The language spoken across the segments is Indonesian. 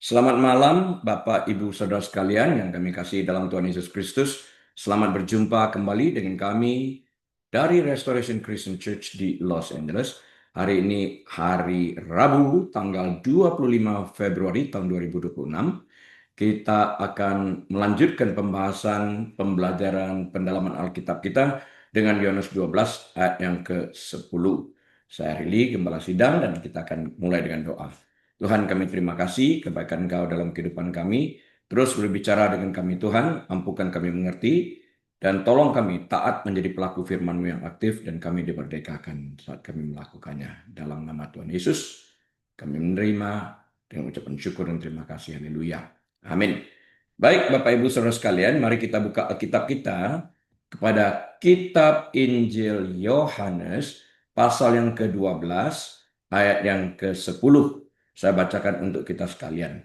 Selamat malam, Bapak, Ibu, Saudara sekalian yang kami kasih dalam Tuhan Yesus Kristus. Selamat berjumpa kembali dengan kami dari Restoration Christian Church di Los Angeles. Hari ini hari Rabu, tanggal 25 Februari tahun 2026. Kita akan melanjutkan pembahasan pembelajaran pendalaman Alkitab kita dengan Yohanes 12 ayat yang ke-10. Saya Rili, Gembala Sidang, dan kita akan mulai dengan doa. Tuhan, kami terima kasih kebaikan Engkau dalam kehidupan kami. Terus berbicara dengan kami Tuhan, ampunkan kami mengerti, dan tolong kami taat menjadi pelaku firman-Mu yang aktif, dan kami dimerdekakan saat kami melakukannya. Dalam nama Tuhan Yesus, kami menerima dengan ucapan syukur dan terima kasih. Haleluya. Amin. Baik, Bapak Ibu Saudara sekalian, mari kita buka Alkitab kita kepada Kitab Injil Yohanes, pasal yang ke-12, ayat yang ke-10. Saya bacakan untuk kita sekalian.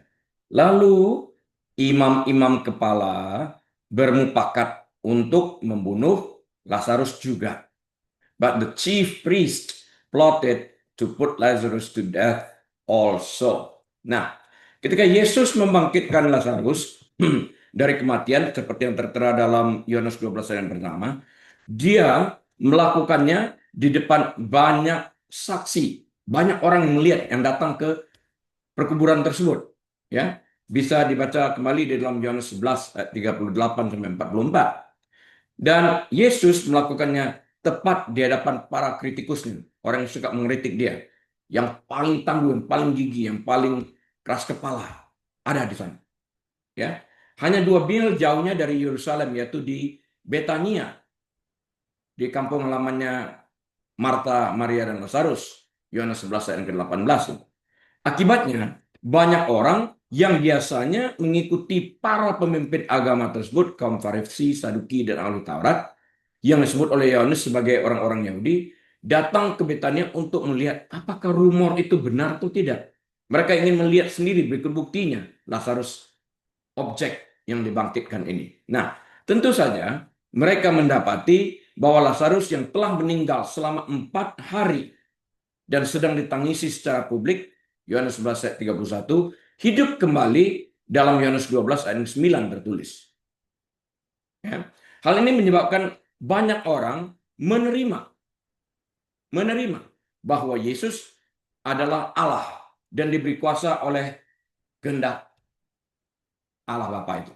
Lalu imam-imam kepala bermufakat untuk membunuh Lazarus juga. But the chief priest plotted to put Lazarus to death also. Nah, ketika Yesus membangkitkan Lazarus dari kematian seperti yang tertera dalam Yohanes 12 ayat yang pertama, dia melakukannya di depan banyak saksi, banyak orang yang melihat yang datang ke perkuburan tersebut, ya. Bisa dibaca kembali di dalam Yohanes 11 ayat 38 sampai 44. Dan Yesus melakukannya tepat di hadapan para kritikusnya, orang yang suka mengkritik dia, yang paling tangguh, yang paling gigih, yang paling keras kepala ada di sana, ya. Hanya 2 mil jauhnya dari Yerusalem, yaitu di Betania, di kampung halamannya Marta, Maria, dan Lazarus. Yohanes 11 ayat ke-18. Akibatnya, banyak orang yang biasanya mengikuti para pemimpin agama tersebut, kaum Farisi, Saduki, dan ahli Taurat, yang disebut oleh Yohanes sebagai orang-orang Yahudi, datang ke Betania untuk melihat apakah rumor itu benar atau tidak. Mereka ingin melihat sendiri berikut buktinya, Lazarus, objek yang dibangkitkan ini. Nah, tentu saja mereka mendapati bahwa Lazarus yang telah meninggal selama 4 hari dan sedang ditangisi secara publik, Yohanes 11 ayat 31, hidup kembali dalam Yohanes 12 ayat 9 tertulis. Ya. Hal ini menyebabkan banyak orang menerima bahwa Yesus adalah Allah dan diberi kuasa oleh kehendak Allah Bapa itu.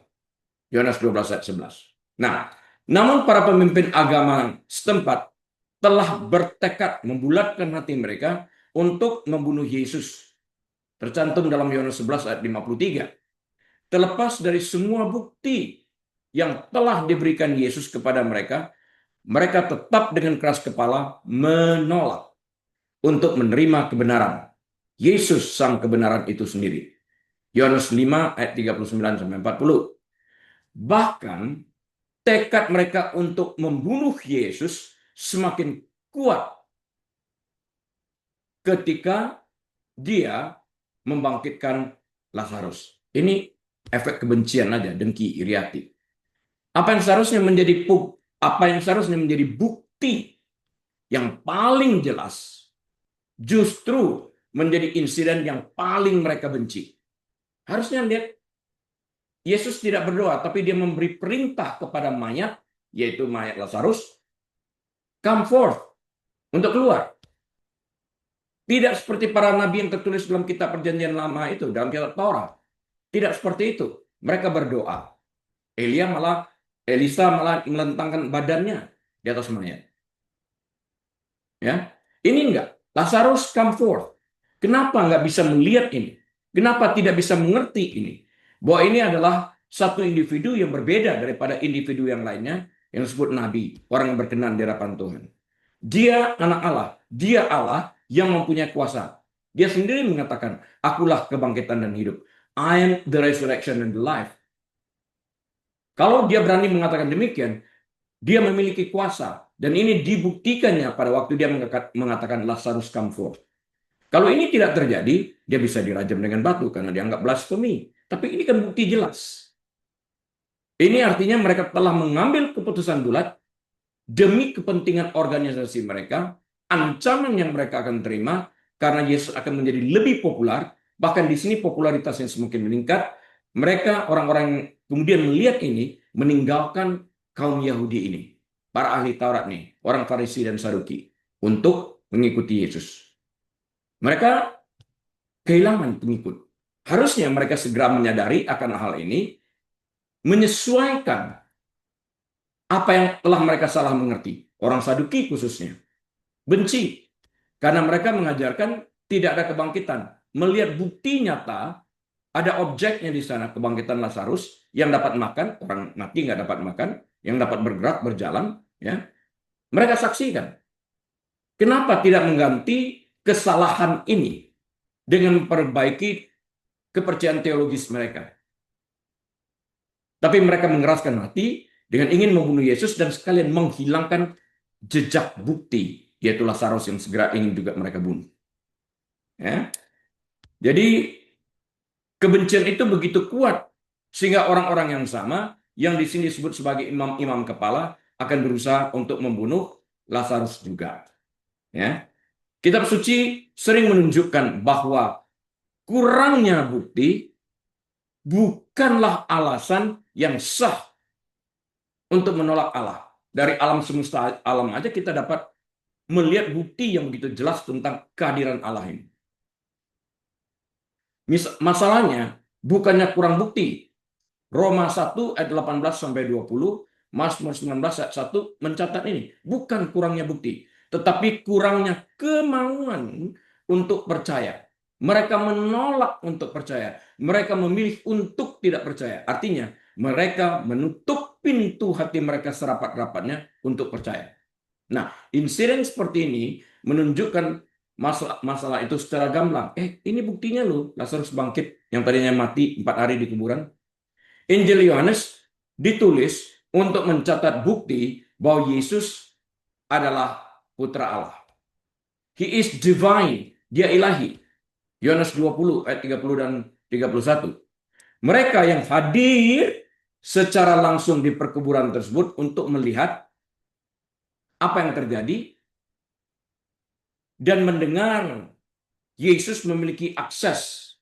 Yohanes 12 ayat 11. Nah, namun para pemimpin agama setempat telah bertekad membulatkan hati mereka untuk membunuh Yesus. Tercantum dalam Yohanes 11 ayat 53. Terlepas dari semua bukti yang telah diberikan Yesus kepada mereka, mereka tetap dengan keras kepala menolak untuk menerima kebenaran. Yesus sang kebenaran itu sendiri. Yohanes 5 ayat 39 sampai 40. Bahkan tekad mereka untuk membunuh Yesus semakin kuat ketika dia membangkitkan Lazarus. Ini efek kebencian aja, dengki, iri hati. Apa yang seharusnya menjadi bukti yang paling jelas justru menjadi insiden yang paling mereka benci. Harusnya lihat, Yesus tidak berdoa, tapi dia memberi perintah kepada mayat, yaitu mayat Lazarus, come forth, untuk keluar. Tidak seperti para nabi yang tertulis dalam kitab perjanjian lama itu, dalam kitab Taurat. Tidak seperti itu. Mereka berdoa. Elisa malah melentangkan badannya di atas mayat. Ya, ini enggak. Lazarus come forth. Kenapa enggak bisa melihat ini? Kenapa tidak bisa mengerti ini? Bahwa ini adalah satu individu yang berbeda daripada individu yang lainnya yang disebut nabi, orang yang berkenan di hadapan Tuhan. Dia anak Allah, dia Allah yang mempunyai kuasa. Dia sendiri mengatakan, akulah kebangkitan dan hidup. I am the resurrection and the life. Kalau dia berani mengatakan demikian, dia memiliki kuasa. Dan ini dibuktikannya pada waktu dia mengatakan Lazarus come forth. Kalau ini tidak terjadi, dia bisa dirajam dengan batu karena dianggap blasfemi. Tapi ini kan bukti jelas. Ini artinya mereka telah mengambil keputusan bulat demi kepentingan organisasi mereka, ancaman yang mereka akan terima karena Yesus akan menjadi lebih populer Bahkan di sini popularitasnya semakin meningkat. Mereka orang-orang yang kemudian melihat ini meninggalkan kaum Yahudi ini, para ahli Taurat nih, orang Farisi dan Saduki, untuk mengikuti Yesus. Mereka kehilangan pengikut. Harusnya mereka segera menyadari akan hal ini, menyesuaikan apa yang telah mereka salah mengerti. Orang Saduki khususnya benci karena mereka mengajarkan tidak ada kebangkitan. Melihat bukti nyata, ada objeknya di sana, kebangkitan Lazarus yang dapat makan, orang mati nggak dapat makan, yang dapat bergerak, berjalan, ya. Mereka saksikan. Kenapa tidak mengganti kesalahan ini dengan memperbaiki kepercayaan teologis mereka? Tapi mereka mengeraskan hati dengan ingin membunuh Yesus dan sekalian menghilangkan jejak bukti, yaitu Lazarus yang segera ingin juga mereka bunuh. Ya. Jadi kebencian itu begitu kuat sehingga orang-orang yang sama yang di sini disebut sebagai imam-imam kepala akan berusaha untuk membunuh Lazarus juga. Ya. Kitab suci sering menunjukkan bahwa kurangnya bukti bukanlah alasan yang sah untuk menolak Allah. Dari alam semesta alam aja kita dapat melihat bukti yang begitu jelas tentang kehadiran Allah ini. Masalahnya bukannya kurang bukti. Roma 1 ayat 18 sampai 20, Mazmur 19 ayat 1 mencatat ini. Bukan kurangnya bukti, tetapi kurangnya kemauan untuk percaya. Mereka menolak untuk percaya. Mereka memilih untuk tidak percaya. Artinya, mereka menutup pintu hati mereka serapat-rapatnya untuk percaya. Nah, insiden seperti ini menunjukkan masalah itu secara gamblang. Ini buktinya loh, Lazarus bangkit yang tadinya mati 4 hari di kuburan. Injil Yohanes ditulis untuk mencatat bukti bahwa Yesus adalah putra Allah. He is divine, dia ilahi. Yohanes 20 ayat 30 dan 31. Mereka yang hadir secara langsung di perkuburan tersebut untuk melihat apa yang terjadi dan mendengar Yesus memiliki akses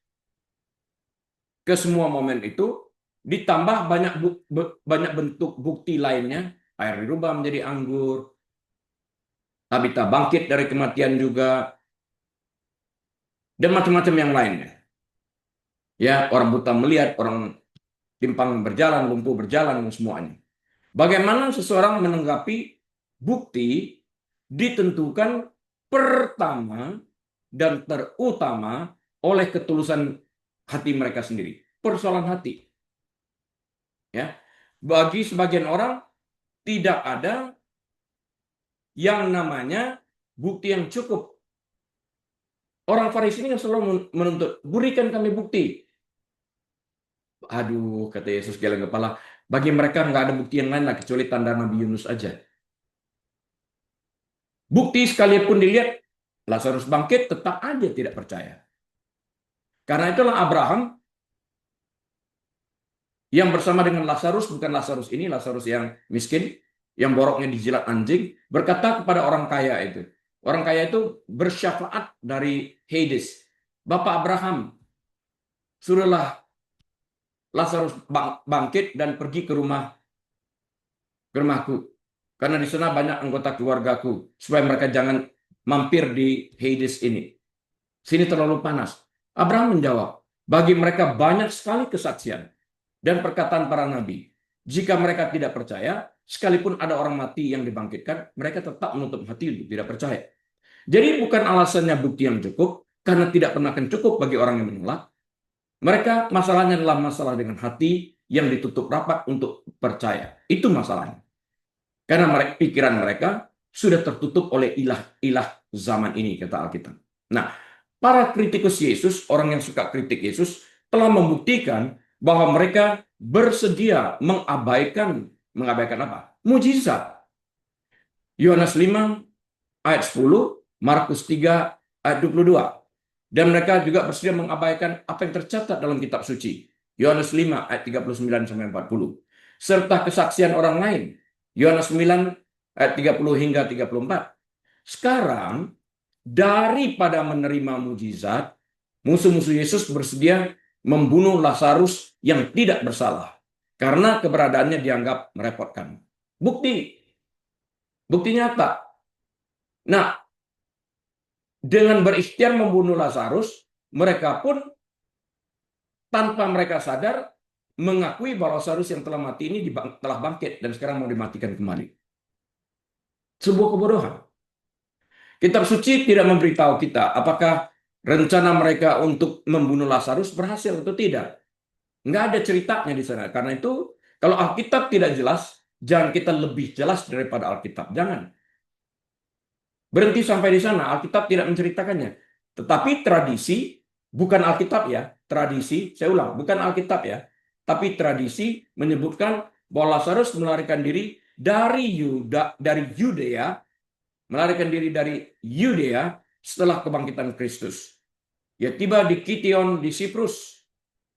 ke semua momen itu, ditambah banyak bentuk bukti lainnya, air dirubah menjadi anggur, Tabita bangkit dari kematian juga, dan macam-macam yang lainnya. Ya, orang buta melihat, orang timpang berjalan, lumpuh berjalan, dan semuanya. Bagaimana seseorang menanggapi bukti ditentukan pertama dan terutama oleh ketulusan hati mereka sendiri. Persoalan hati. Ya, bagi sebagian orang tidak ada yang namanya bukti yang cukup. Orang Farisi ini selalu menuntut, berikan kami bukti. Aduh, kata Yesus geleng kepala, bagi mereka nggak ada bukti yang lain lah kecuali tanda Nabi Yunus aja. Bukti sekalipun dilihat, Lazarus bangkit, tetap aja tidak percaya. Karena itulah Abraham yang bersama dengan Lazarus, bukan Lazarus ini, Lazarus yang miskin, yang boroknya dijilat anjing, berkata kepada orang kaya itu. Orang kaya itu bersyafaat dari Hades. Bapak Abraham, suruhlah Lazarus bangkit dan pergi ke rumahku. Karena di sana banyak anggota keluargaku. Supaya mereka jangan mampir di Hades ini. Sini terlalu panas. Abraham menjawab, bagi mereka banyak sekali kesaksian dan perkataan para nabi. Jika mereka tidak percaya, sekalipun ada orang mati yang dibangkitkan, mereka tetap menutup hati untuk tidak percaya. Jadi bukan alasannya bukti yang cukup, karena tidak pernah akan cukup bagi orang yang menolak. Mereka masalahnya adalah masalah dengan hati yang ditutup rapat untuk percaya. Itu masalahnya. Karena pikiran mereka sudah tertutup oleh ilah-ilah zaman ini, kata Alkitab. Nah, para kritikus Yesus, orang yang suka kritik Yesus, telah membuktikan bahwa mereka bersedia mengabaikan apa? Mujizat. Yohanes 5 ayat 10, Markus 3 ayat 22. Dan mereka juga bersedia mengabaikan apa yang tercatat dalam kitab suci. Yohanes 5 ayat 39 sampai 40. Serta kesaksian orang lain. Yohanes 9 ayat 30 hingga 34. Sekarang daripada menerima mujizat, musuh-musuh Yesus bersedia membunuh Lazarus yang tidak bersalah karena keberadaannya dianggap merepotkan. Bukti nyata. Nah, dengan berikhtiar membunuh Lazarus, mereka pun tanpa mereka sadar mengakui bahwa Lazarus yang telah mati ini telah bangkit dan sekarang mau dimatikan kembali. Sebuah kebodohan. Kitab suci tidak memberitahu kita apakah rencana mereka untuk membunuh Lazarus berhasil atau tidak. Nggak ada ceritanya di sana. Karena itu, kalau Alkitab tidak jelas, jangan kita lebih jelas daripada Alkitab. Jangan. Berhenti sampai di sana. Alkitab tidak menceritakannya. Tetapi tradisi, bukan Alkitab ya. Tradisi, saya ulang, bukan Alkitab ya. Tapi tradisi menyebutkan bahwa Lazarus melarikan diri dari Yudea, melarikan diri dari Yudea setelah kebangkitan Kristus. Dia tiba di Kition di Siprus.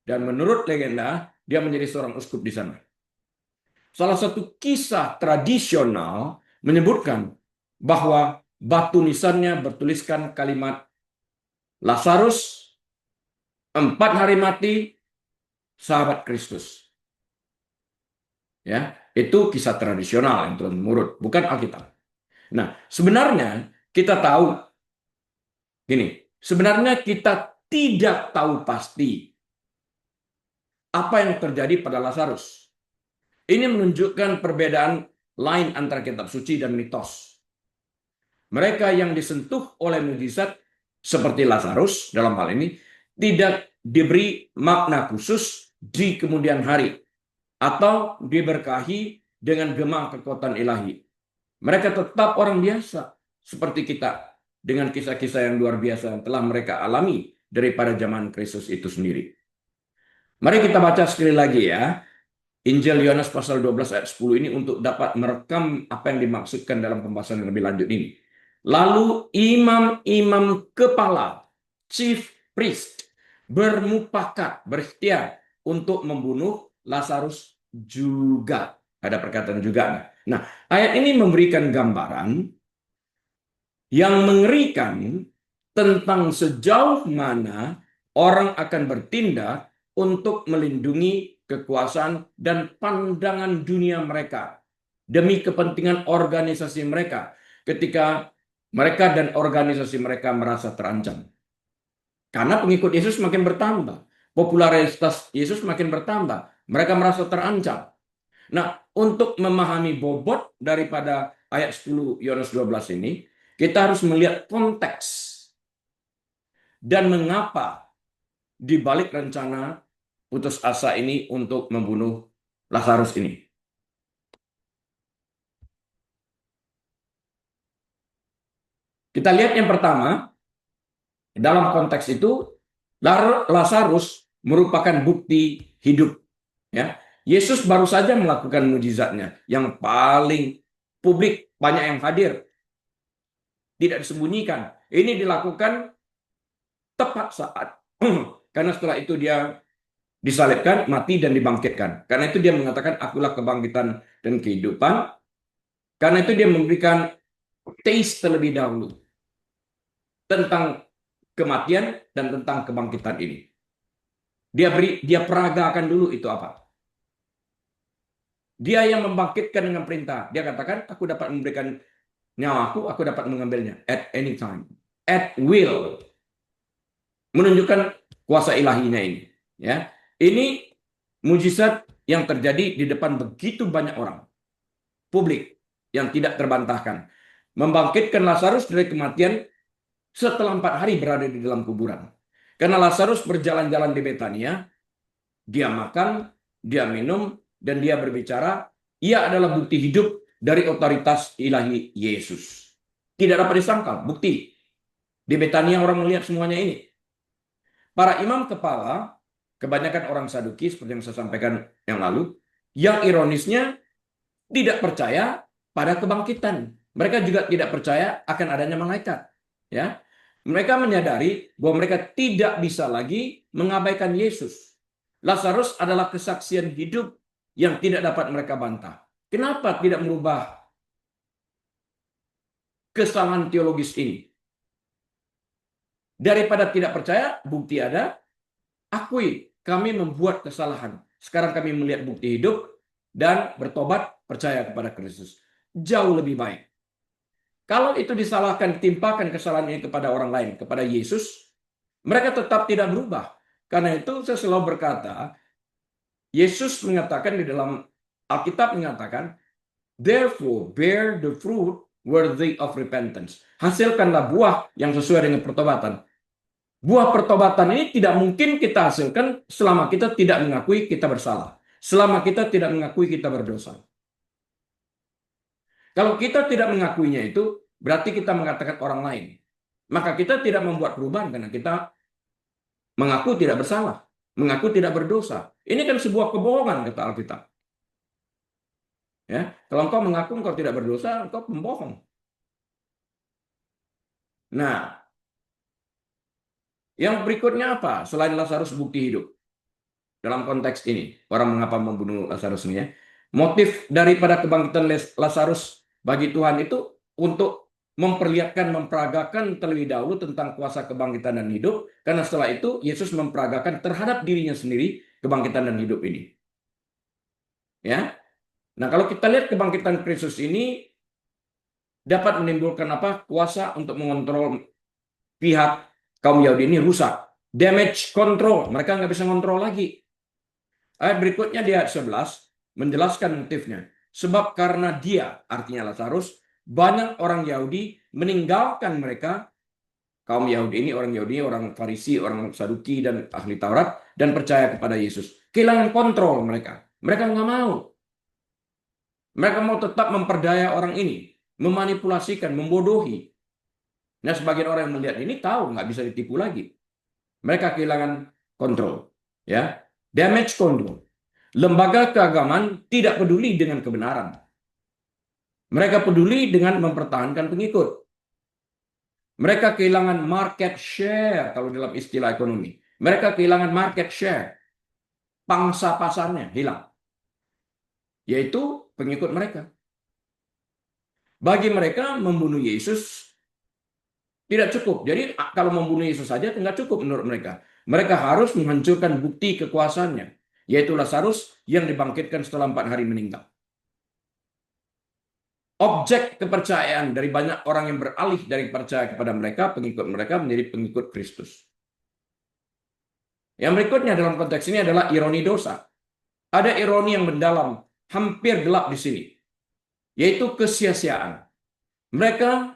Dan menurut legenda, dia menjadi seorang uskup di sana. Salah satu kisah tradisional menyebutkan bahwa batu nisannya bertuliskan kalimat Lazarus 4 hari mati, sahabat Kristus. Ya, itu kisah tradisional yang turun temurun, bukan Alkitab. Nah, sebenarnya kita tahu gini, sebenarnya kita tidak tahu pasti apa yang terjadi pada Lazarus. Ini menunjukkan perbedaan lain antara kitab suci dan mitos. Mereka yang disentuh oleh mukjizat seperti Lazarus dalam hal ini tidak diberi makna khusus di kemudian hari atau diberkahi dengan gema kekuatan ilahi. Mereka tetap orang biasa seperti kita dengan kisah-kisah yang luar biasa yang telah mereka alami daripada zaman Kristus itu sendiri. Mari kita baca sekali lagi ya. Injil Yohanes pasal 12 ayat 10 ini untuk dapat merekam apa yang dimaksudkan dalam pembahasan yang lebih lanjut ini. Lalu imam-imam kepala, chief priest, bermufakat, berikhtiar untuk membunuh Lazarus juga. Ada perkataan juga. Nah, ayat ini memberikan gambaran yang mengerikan tentang sejauh mana orang akan bertindak untuk melindungi kekuasaan dan pandangan dunia mereka demi kepentingan organisasi mereka ketika mereka dan organisasi mereka merasa terancam. Karena pengikut Yesus makin bertambah, popularitas Yesus makin bertambah, mereka merasa terancam. Nah, untuk memahami bobot daripada ayat 10 Yohanes 12 ini, kita harus melihat konteks dan mengapa di balik rencana putus asa ini untuk membunuh Lazarus ini. Kita lihat yang pertama, dalam konteks itu Lazarus merupakan bukti hidup. Ya, Yesus baru saja melakukan mukjizatnya yang paling publik, banyak yang hadir, tidak disembunyikan. Ini dilakukan tepat saat karena setelah itu dia disalibkan, mati dan dibangkitkan. Karena itu dia mengatakan akulah kebangkitan dan kehidupan. Karena itu dia memberikan taste terlebih dahulu tentang kematian dan tentang kebangkitan ini. Dia peragakan dulu itu apa? Dia yang membangkitkan dengan perintah. Dia katakan, aku dapat memberikan nyawaku, aku dapat mengambilnya at any time, at will. Menunjukkan kuasa ilahinya ini. Ya, ini mujizat yang terjadi di depan begitu banyak orang, publik yang tidak terbantahkan. Membangkitkan Lazarus dari kematian setelah 4 hari berada di dalam kuburan. Karena Lazarus berjalan-jalan di Betania, dia makan, dia minum, dan dia berbicara. Ia adalah bukti hidup dari otoritas ilahi Yesus. Tidak dapat disangkal, bukti. Di Betania orang melihat semuanya ini. Para imam kepala, kebanyakan orang Saduki seperti yang saya sampaikan yang lalu, yang ironisnya tidak percaya pada kebangkitan. Mereka juga tidak percaya akan adanya malaikat. Ya, mereka menyadari bahwa mereka tidak bisa lagi mengabaikan Yesus. Lazarus adalah kesaksian hidup yang tidak dapat mereka bantah. Kenapa tidak merubah kesalahan teologis ini? Daripada tidak percaya, bukti ada, akui kami membuat kesalahan. Sekarang kami melihat bukti hidup dan bertobat, percaya kepada Kristus. Jauh lebih baik. Kalau itu disalahkan, timpakan kesalahan ini kepada orang lain, kepada Yesus, mereka tetap tidak berubah. Karena itu saya selalu berkata, Yesus mengatakan di dalam Alkitab mengatakan, therefore bear the fruit worthy of repentance. Hasilkanlah buah yang sesuai dengan pertobatan. Buah pertobatan ini tidak mungkin kita hasilkan selama kita tidak mengakui kita bersalah. Selama kita tidak mengakui kita berdosa. Kalau kita tidak mengakuinya itu, berarti kita mengatakan orang lain. Maka kita tidak membuat perubahan karena kita mengaku tidak bersalah, mengaku tidak berdosa. Ini kan sebuah kebohongan kata Alkitab. Ya, kalau engkau mengaku engkau tidak berdosa, engkau pembohong. Nah, yang berikutnya apa? Selain Lazarus bukti hidup. Dalam konteks ini, orang mengapa membunuh Lazarus ini ya? Motif daripada kebangkitan Lazarus bagi Tuhan itu untuk memperlihatkan, memperagakan terlebih dahulu tentang kuasa kebangkitan dan hidup, karena setelah itu Yesus memperagakan terhadap dirinya sendiri kebangkitan dan hidup ini. Ya, nah kalau kita lihat kebangkitan Kristus ini dapat menimbulkan apa? Kuasa untuk mengontrol pihak kaum Yahudi ini rusak, damage control, mereka nggak bisa ngontrol lagi. Ayat berikutnya di ayat 11 menjelaskan motifnya. Sebab karena dia, artinya Lazarus, banyak orang Yahudi meninggalkan mereka, kaum Yahudi ini, orang Farisi, orang Saduki, dan ahli Taurat, dan percaya kepada Yesus. Kehilangan kontrol mereka. Mereka nggak mau. Mereka mau tetap memperdaya orang ini, memanipulasikan, membodohi. Nah, sebagian orang yang melihat ini tahu nggak bisa ditipu lagi. Mereka kehilangan kontrol. Ya, damage control. Lembaga keagamaan tidak peduli dengan kebenaran. Mereka peduli dengan mempertahankan pengikut. Mereka kehilangan market share kalau dalam istilah ekonomi. Mereka kehilangan market share. Pangsa pasarnya hilang. Yaitu pengikut mereka. Bagi mereka membunuh Yesus tidak cukup. Jadi kalau membunuh Yesus saja tidak cukup menurut mereka. Mereka harus menghancurkan bukti kekuasaannya. Yaitu Lazarus yang dibangkitkan setelah 4 hari meninggal. Objek kepercayaan dari banyak orang yang beralih dari percaya kepada mereka, pengikut mereka menjadi pengikut Kristus. Yang berikutnya dalam konteks ini adalah ironi dosa. Ada ironi yang mendalam, hampir gelap di sini, yaitu kesia-siaan. Mereka,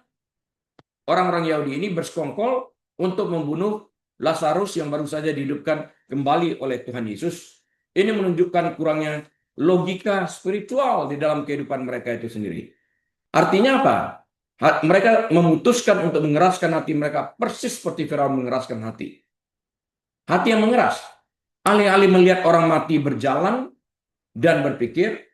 orang-orang Yahudi ini bersekongkol untuk membunuh Lazarus yang baru saja dihidupkan kembali oleh Tuhan Yesus. Ini menunjukkan kurangnya logika spiritual di dalam kehidupan mereka itu sendiri. Artinya apa? Mereka memutuskan untuk mengeraskan hati mereka persis seperti Firaun mengeraskan hati. Hati yang mengeras. Alih-alih melihat orang mati berjalan dan berpikir,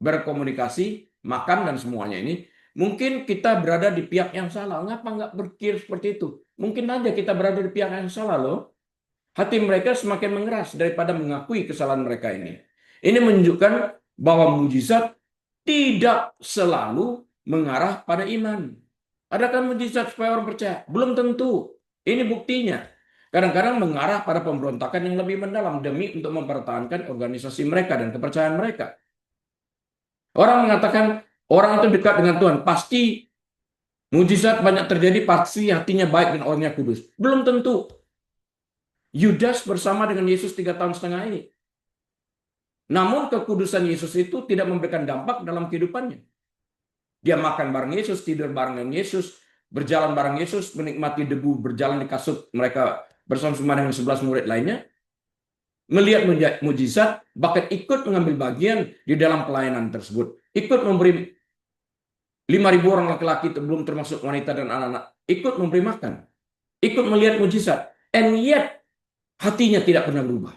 berkomunikasi, makan dan semuanya ini, mungkin kita berada di pihak yang salah. Ngapa nggak berpikir seperti itu? Mungkin aja kita berada di pihak yang salah loh. Hati mereka semakin mengeras daripada mengakui kesalahan mereka ini. Ini menunjukkan bahwa mujizat tidak selalu mengarah pada iman. Adakah mujizat supaya orang percaya? Belum tentu. Ini buktinya. Kadang-kadang mengarah pada pemberontakan yang lebih mendalam demi untuk mempertahankan organisasi mereka dan kepercayaan mereka. Orang mengatakan orang itu dekat dengan Tuhan, pasti mujizat banyak terjadi, pasti hatinya baik dan orangnya kudus. Belum tentu. Yudas bersama dengan Yesus 3,5 tahun ini. Namun kekudusan Yesus itu tidak memberikan dampak dalam kehidupannya. Dia makan bareng Yesus, tidur bareng dengan Yesus, berjalan bareng Yesus, menikmati debu, berjalan di kasut mereka bersama-sama dengan 11 murid lainnya, melihat mujizat, bahkan ikut mengambil bagian di dalam pelayanan tersebut. Ikut memberi 5.000 orang laki-laki, belum termasuk wanita dan anak-anak, ikut memberi makan, ikut melihat mujizat, and yet hatinya tidak pernah berubah.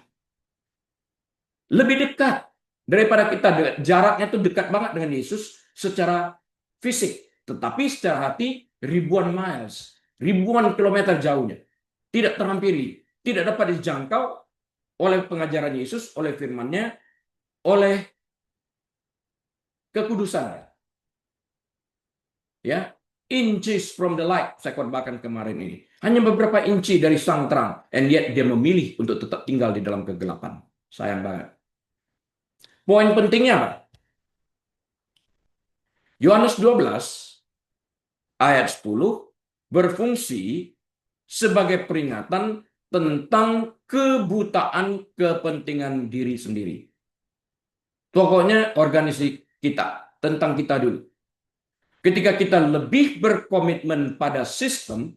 Lebih dekat daripada kita, jaraknya itu dekat banget dengan Yesus secara fisik, tetapi secara hati ribuan miles, ribuan kilometer jauhnya, tidak terhampiri, tidak dapat dijangkau oleh pengajaran Yesus, oleh firman-Nya, oleh kekudusannya. Ya, inches from the light. Saya khotbahkan kemarin ini. Hanya beberapa inci dari sang terang. And yet dia memilih untuk tetap tinggal di dalam kegelapan. Sayang banget. Poin pentingnya apa? Yohanes 12 ayat 10 berfungsi sebagai peringatan tentang kebutaan kepentingan diri sendiri. Pokoknya organisasi kita, tentang kita dulu. Ketika kita lebih berkomitmen pada sistem,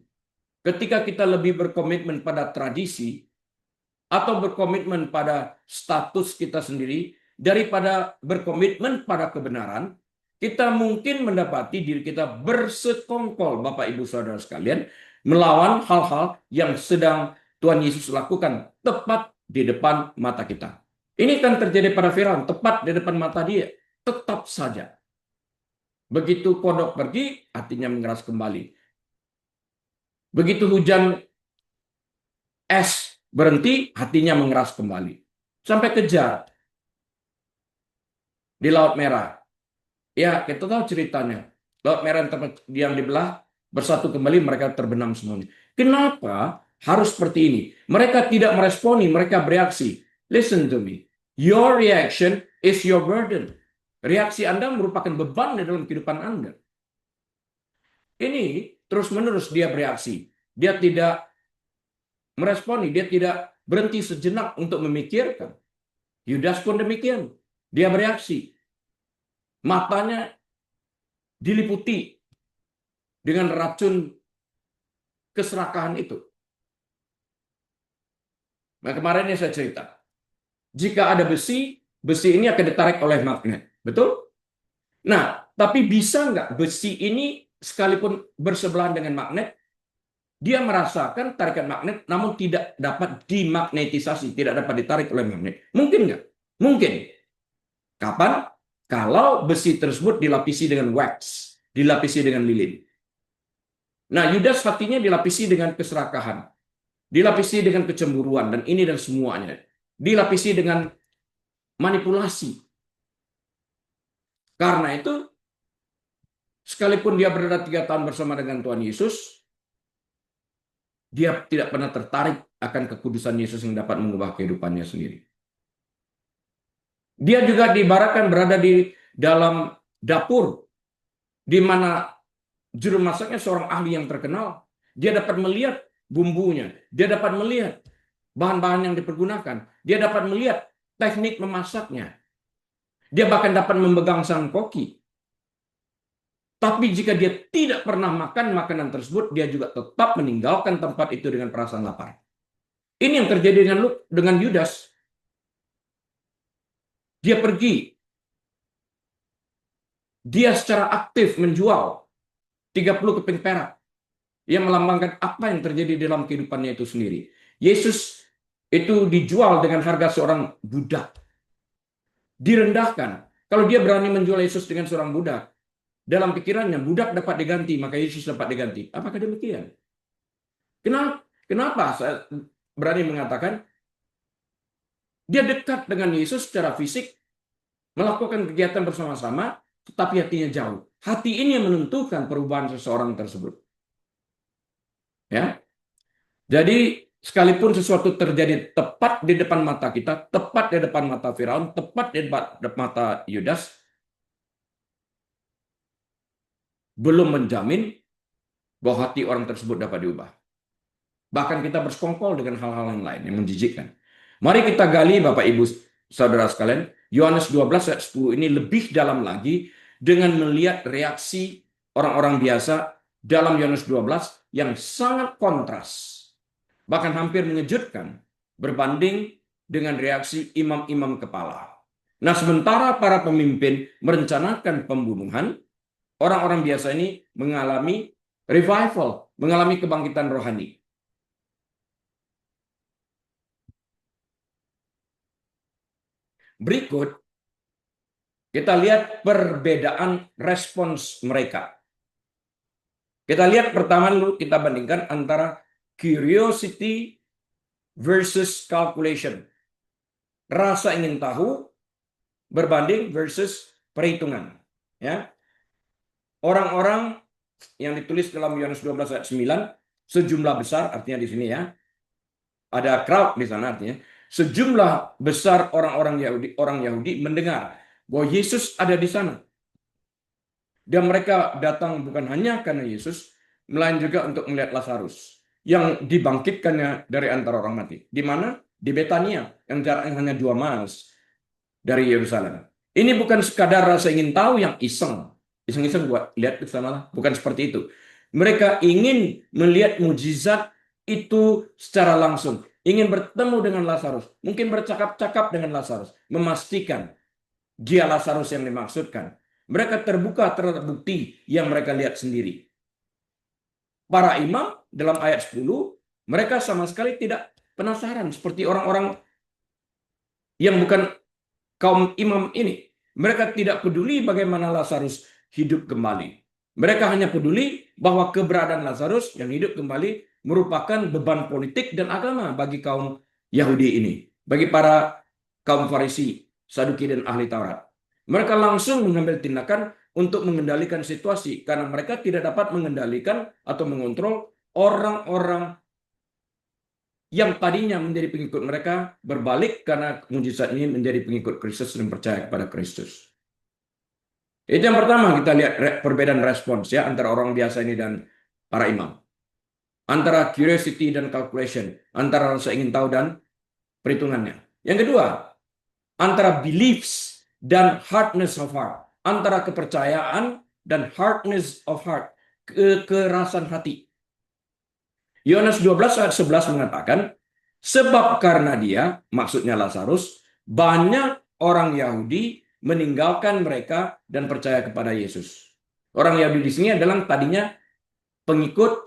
ketika kita lebih berkomitmen pada tradisi, atau berkomitmen pada status kita sendiri, daripada berkomitmen pada kebenaran, kita mungkin mendapati diri kita bersekongkol, Bapak Ibu Saudara sekalian, melawan hal-hal yang sedang Tuhan Yesus lakukan tepat di depan mata kita. Ini kan terjadi pada Firaun, tepat di depan mata dia. Tetap saja. Begitu kodok pergi, hatinya mengeras kembali. Begitu hujan es berhenti, hatinya mengeras kembali. Sampai kejar di Laut Merah. Ya, kita tahu ceritanya. Laut Merah yang dibelah, bersatu kembali, mereka terbenam semuanya. Kenapa harus seperti ini? Mereka tidak meresponi, mereka bereaksi. Listen to me. Your reaction is your burden. Reaksi Anda merupakan beban di dalam kehidupan Anda. Ini terus-menerus dia bereaksi. Dia tidak meresponi, dia tidak berhenti sejenak untuk memikirkan. Yudas pun demikian. Dia bereaksi. Matanya diliputi dengan racun keserakahan itu. Nah, kemarin ini saya cerita. Jika ada besi, besi ini akan ditarik oleh magnet. Betul? Nah, tapi bisa nggak besi ini sekalipun bersebelahan dengan magnet, dia merasakan tarikan magnet, namun tidak dapat dimagnetisasi, tidak dapat ditarik oleh magnet. Mungkin nggak? Mungkin. Kapan? Kalau besi tersebut dilapisi dengan wax, dilapisi dengan lilin. Nah, Yudas hatinya dilapisi dengan keserakahan, dilapisi dengan kecemburuan, dan ini dan semuanya. Dilapisi dengan manipulasi. Karena itu, sekalipun dia berada 3 tahun bersama dengan Tuhan Yesus, dia tidak pernah tertarik akan kekudusan Yesus yang dapat mengubah kehidupannya sendiri. Dia juga diibaratkan berada di dalam dapur, di mana juru masaknya seorang ahli yang terkenal. Dia dapat melihat bumbunya, dia dapat melihat bahan-bahan yang dipergunakan, dia dapat melihat teknik memasaknya. Dia bahkan dapat memegang sang koki. Tapi jika dia tidak pernah makan makanan tersebut, dia juga tetap meninggalkan tempat itu dengan perasaan lapar. Ini yang terjadi dengan Yudas. Dia pergi. Dia secara aktif menjual 30 keping perak. Yang melambangkan apa yang terjadi dalam kehidupannya itu sendiri. Yesus itu dijual dengan harga seorang budak. Direndahkan. Kalau dia berani menjual Yesus dengan seorang budak, dalam pikirannya budak dapat diganti, maka Yesus dapat diganti. Apakah demikian? Kenapa saya berani mengatakan dia dekat dengan Yesus secara fisik, melakukan kegiatan bersama-sama, tetapi hatinya jauh. Hati ini yang menentukan perubahan seseorang tersebut. Ya, jadi sekalipun sesuatu terjadi tepat di depan mata kita, tepat di depan mata Firaun, tepat di depan mata Yudas, belum menjamin bahwa hati orang tersebut dapat diubah. Bahkan kita bersekongkol dengan hal-hal yang lain yang menjijikkan. Mari kita gali, Bapak Ibu Saudara sekalian, Yohanes 12 ayat 10 ini lebih dalam lagi dengan melihat reaksi orang-orang biasa dalam Yohanes 12 yang sangat kontras. Bahkan hampir mengejutkan berbanding dengan reaksi imam-imam kepala. Nah, sementara para pemimpin merencanakan pembunuhan, orang-orang biasa ini mengalami revival, mengalami kebangkitan rohani. Berikut kita lihat perbedaan respons mereka. Kita lihat pertama dulu, kita bandingkan antara curiosity versus calculation. Rasa ingin tahu berbanding versus perhitungan. Ya, orang-orang yang ditulis dalam Yohanes 12 ayat 9, sejumlah besar, artinya di sini ya, ada crowd di sana, artinya sejumlah besar orang Yahudi mendengar bahwa Yesus ada di sana. Dan mereka datang bukan hanya karena Yesus, melainkan juga untuk melihat Lazarus yang dibangkitkannya dari antara orang mati. Di mana? Di Betania, yang jaraknya hanya 2 miles dari Yerusalem. Ini bukan sekadar rasa ingin tahu yang iseng-iseng buat lihat ke sana lah. Bukan seperti itu. Mereka ingin melihat mujizat itu secara langsung. Ingin bertemu dengan Lazarus. Mungkin bercakap-cakap dengan Lazarus. Memastikan dia Lazarus yang dimaksudkan. Mereka terbuka terhadap bukti yang mereka lihat sendiri. Para imam dalam ayat 10, mereka sama sekali tidak penasaran seperti orang-orang yang bukan kaum imam ini. Mereka tidak peduli bagaimana Lazarus hidup kembali. Mereka hanya peduli bahwa keberadaan Lazarus yang hidup kembali merupakan beban politik dan agama bagi kaum Yahudi ini. Bagi para kaum Farisi, Saduki, dan ahli Taurat. Mereka langsung mengambil tindakan untuk mengendalikan situasi karena mereka tidak dapat mengendalikan atau mengontrol orang-orang yang tadinya menjadi pengikut mereka berbalik karena mujizat ini menjadi pengikut Kristus dan percaya kepada Kristus. Itu yang pertama, kita lihat perbedaan respons ya antara orang biasa ini dan para imam. Antara curiosity dan calculation, antara rasa ingin tahu dan perhitungannya. Yang kedua, antara beliefs dan hardness of heart, antara kepercayaan dan hardness of heart, kekerasan hati. Yohanes 12 ayat 11 mengatakan, sebab karena dia, maksudnya Lazarus, banyak orang Yahudi meninggalkan mereka dan percaya kepada Yesus. Orang Yahudi di sini adalah tadinya pengikut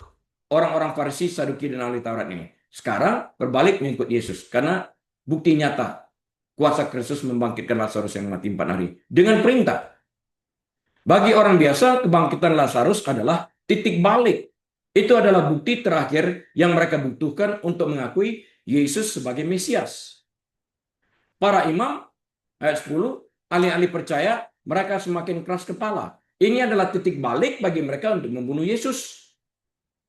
orang-orang Farisi, Saduki, dan ahli Taurat ini. Sekarang berbalik mengikut Yesus karena bukti nyata kuasa Kristus membangkitkan Lazarus yang mati 4 hari dengan perintah. Bagi orang biasa, kebangkitan Lazarus adalah titik balik. Itu adalah bukti terakhir yang mereka butuhkan untuk mengakui Yesus sebagai Mesias. Para imam, ayat 10, ahli-ahli percaya, mereka semakin keras kepala. Ini adalah titik balik bagi mereka untuk membunuh Yesus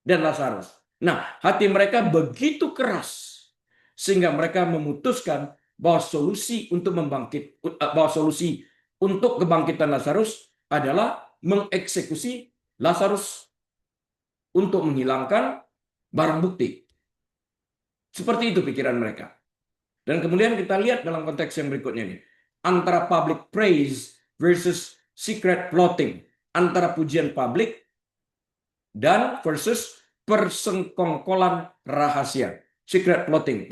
dan Lazarus. Nah, hati mereka begitu keras sehingga mereka memutuskan bahwa solusi untuk kebangkitan Lazarus adalah mengeksekusi Lazarus untuk menghilangkan barang bukti. Seperti itu pikiran mereka. Dan kemudian kita lihat dalam konteks yang berikutnya ini. Antara public praise versus secret plotting. Antara pujian publik dan versus persengkongkolan rahasia. Secret plotting,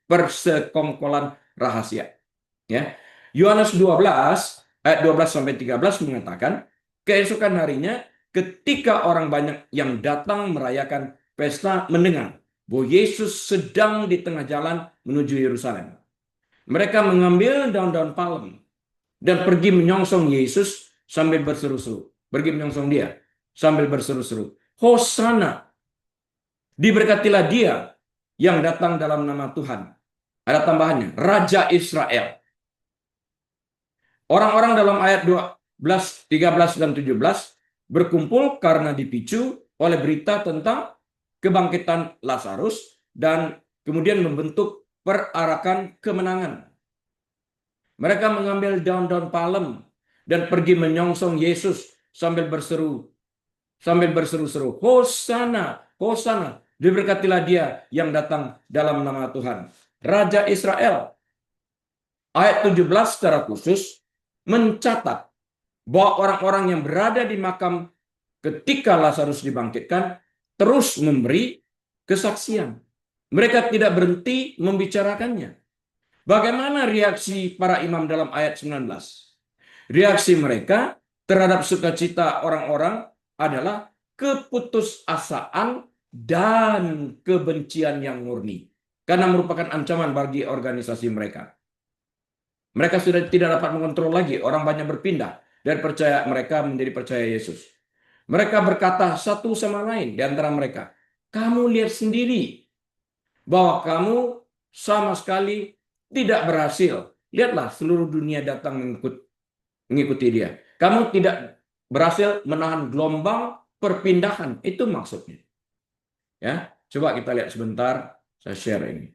persekongkolan rahasia. Ya. Yohanes 12 ayat 12 sampai 13 mengatakan, keesokan harinya ketika orang banyak yang datang merayakan pesta mendengar bahwa Yesus sedang di tengah jalan menuju Yerusalem. Mereka mengambil daun-daun palem dan pergi menyongsong Yesus sambil berseru-seru. Pergi menyongsong dia sambil berseru-seru. Hosana, diberkatilah dia yang datang dalam nama Tuhan. Ada tambahannya, Raja Israel. Orang-orang dalam ayat 12, 13, dan 17 berkumpul karena dipicu oleh berita tentang kebangkitan Lazarus dan kemudian membentuk perarakan kemenangan. Mereka mengambil daun-daun palem dan pergi menyongsong Yesus sambil berseru-seru, Hosana, Hosana, diberkatilah dia yang datang dalam nama Tuhan. Raja Israel. Ayat 17 secara khusus mencatat bahwa orang-orang yang berada di makam ketika Lazarus dibangkitkan terus memberi kesaksian. Mereka tidak berhenti membicarakannya. Bagaimana reaksi para imam dalam ayat 19? Reaksi mereka terhadap sukacita orang-orang adalah keputusasaan dan kebencian yang murni. Karena merupakan ancaman bagi organisasi mereka. Mereka sudah tidak dapat mengontrol lagi. Orang banyak berpindah dari percaya mereka menjadi percaya Yesus. Mereka berkata satu sama lain di antara mereka, kamu lihat sendiri bahwa kamu sama sekali tidak berhasil. Lihatlah seluruh dunia datang mengikuti dia. Kamu tidak berhasil menahan gelombang perpindahan. Itu maksudnya. Ya, coba kita lihat sebentar. Saya share ini.